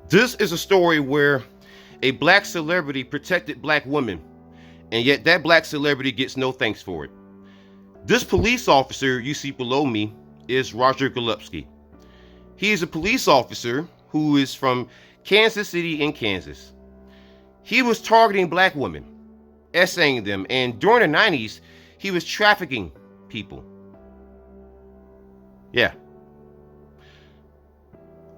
This is a story where a black celebrity protected black women, and yet that black celebrity gets no thanks for it. This police officer you see below me is Roger Golubski. He is a police officer who is from Kansas City in Kansas. He was targeting black women, essaying them, and during the 90s, he was trafficking people. Yeah.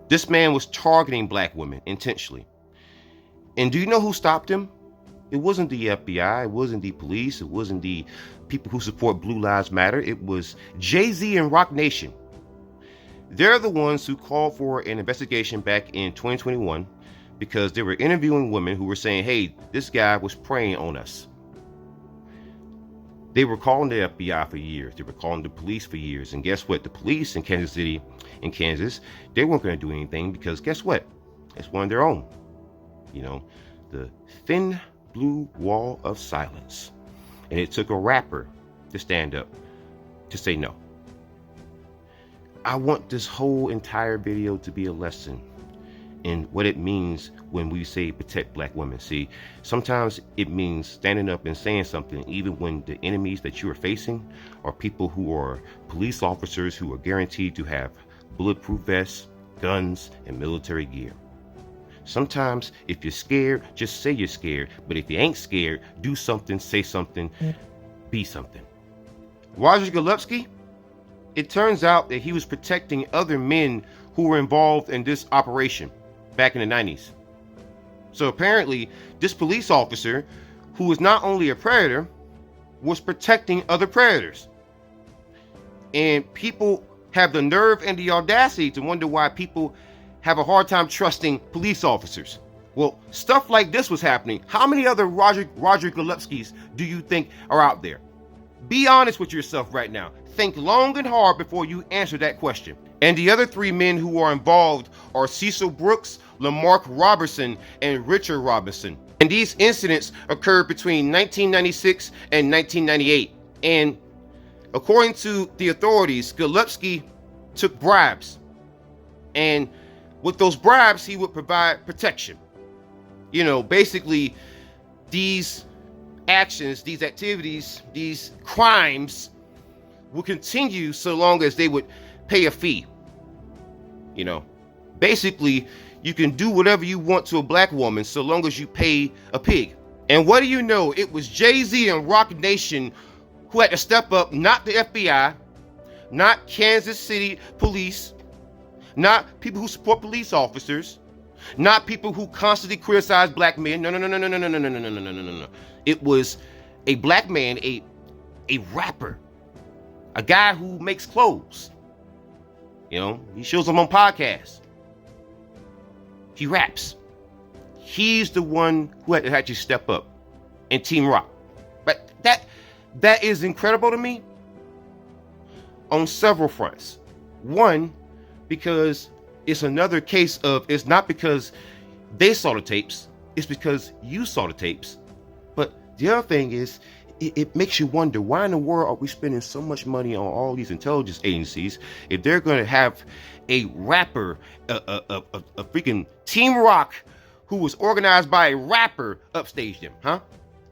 This man was targeting black women intentionally. And do you know who stopped him? It wasn't the FBI, it wasn't the police, it wasn't the people who support Blue Lives Matter. It was Jay-Z and Roc Nation. They're the ones who called for an investigation back in 2021 because they were interviewing women who were saying, hey, this guy was preying on us. They were calling the FBI for years. They were calling the police for years. And guess what? The police in Kansas City, in Kansas, they weren't going to do anything because guess what? It's one of their own. You know, the thin blue wall of silence. And it took a rapper to stand up to say no. I want this whole entire video to be a lesson in what it means when we say protect black women. See, sometimes it means standing up and saying something even when the enemies that you are facing are people who are police officers who are guaranteed to have bulletproof vests, guns, and military gear. Sometimes if you're scared, just say you're scared. But if you ain't scared, do something, say something, be something. Roger Golubski, it turns out that he was protecting other men who were involved in this operation back in the 90s. So apparently, this police officer, who was not only a predator, was protecting other predators. And people have the nerve and the audacity to wonder why people have a hard time trusting police officers. Well, stuff like this was happening. How many other Roger Golubskis do you think are out there? Be honest with yourself right now. Think long and hard before you answer that question. And the other three men who are involved are Cecil Brooks, Lamarck Robertson, and Richard Robinson. And these incidents occurred between 1996 and 1998. And according to the authorities, Golubski took bribes. And with those bribes, he would provide protection. You know, basically, these actions, these activities, these crimes will continue so long as they would pay a fee. You know, basically, you can do whatever you want to a black woman so long as you pay a pig. And what do you know? It was Jay-Z and Roc Nation who had to step up, not the FBI, not Kansas City police, not people who support police officers, not people who constantly criticize black men. No. It was a black man, a rapper, a guy who makes clothes. You know, he shows them on podcasts. He raps. He's the one who had to actually step up in Team Roc. But that is incredible to me on several fronts. One, because it's another case of, it's not because they saw the tapes, it's because you saw the tapes. But the other thing is, it makes you wonder, why in the world are we spending so much money on all these intelligence agencies if they're going to have a rapper, a freaking Team Roc who was organized by a rapper upstage them, huh?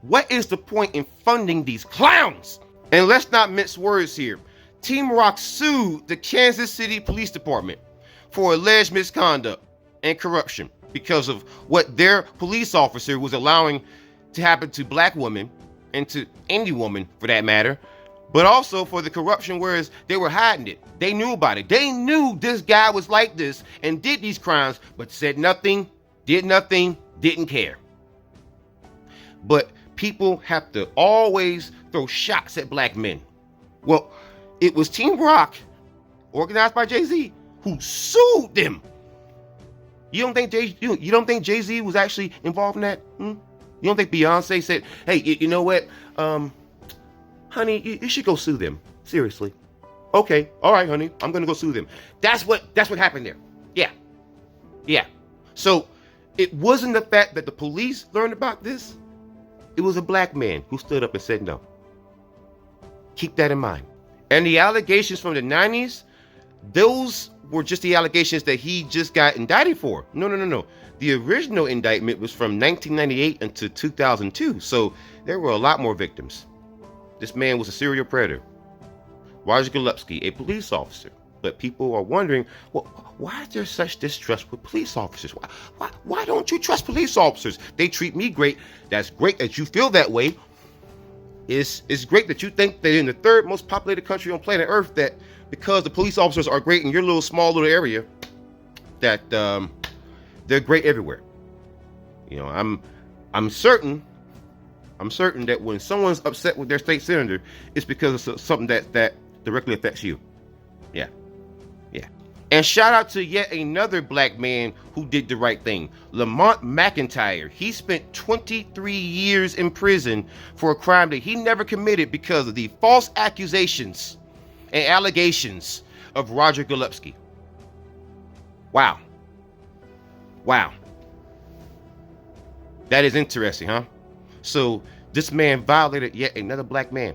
What is the point in funding these clowns? And let's not mince words here. Team Roc sued the Kansas City Police Department for alleged misconduct and corruption because of what their police officer was allowing to happen to black women and to any woman for that matter, but also for the corruption, whereas they were hiding it. They knew about it. They knew this guy was like this and did these crimes, but said nothing, did nothing, didn't care. But people have to always throw shots at black men. Well, it was Team Roc, organized by Jay-Z, who sued them. You don't think Jay-Z was actually involved in that? You don't think Beyonce said, hey, you know what? Honey, you should go sue them. Seriously. Okay. All right, honey. I'm going to go sue them. That's what happened there. Yeah. So it wasn't the fact that the police learned about this. It was a black man who stood up and said no. Keep that in mind. And the allegations from the 90s, those were just the allegations that he just got indicted for. No. The original indictment was from 1998 until 2002. So there were a lot more victims. This man was a serial predator. Roger Golubski, a police officer. But people are wondering, well, why is there such distrust with police officers? Why don't you trust police officers? They treat me great. That's great that you feel that way. It's great that you think that in the third most populated country on planet Earth, that because the police officers are great in your little small little area, that they're great everywhere. You know, I'm certain that when someone's upset with their state senator, it's because of something that directly affects you. Yeah. And shout out to yet another black man who did the right thing. Lamont McIntyre. He spent 23 years in prison for a crime that he never committed because of the false accusations and allegations of Roger Golubski. Wow. That is interesting, huh? So this man violated yet another black man.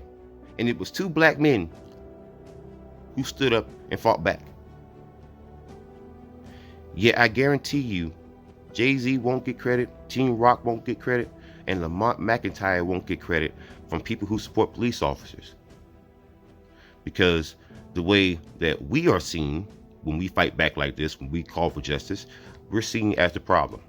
And it was two black men who stood up and fought back. Yeah, I guarantee you, Jay-Z won't get credit, Team Roc won't get credit, and Lamont McIntyre won't get credit from people who support police officers. Because the way that we are seen when we fight back like this, when we call for justice, we're seen as the problem.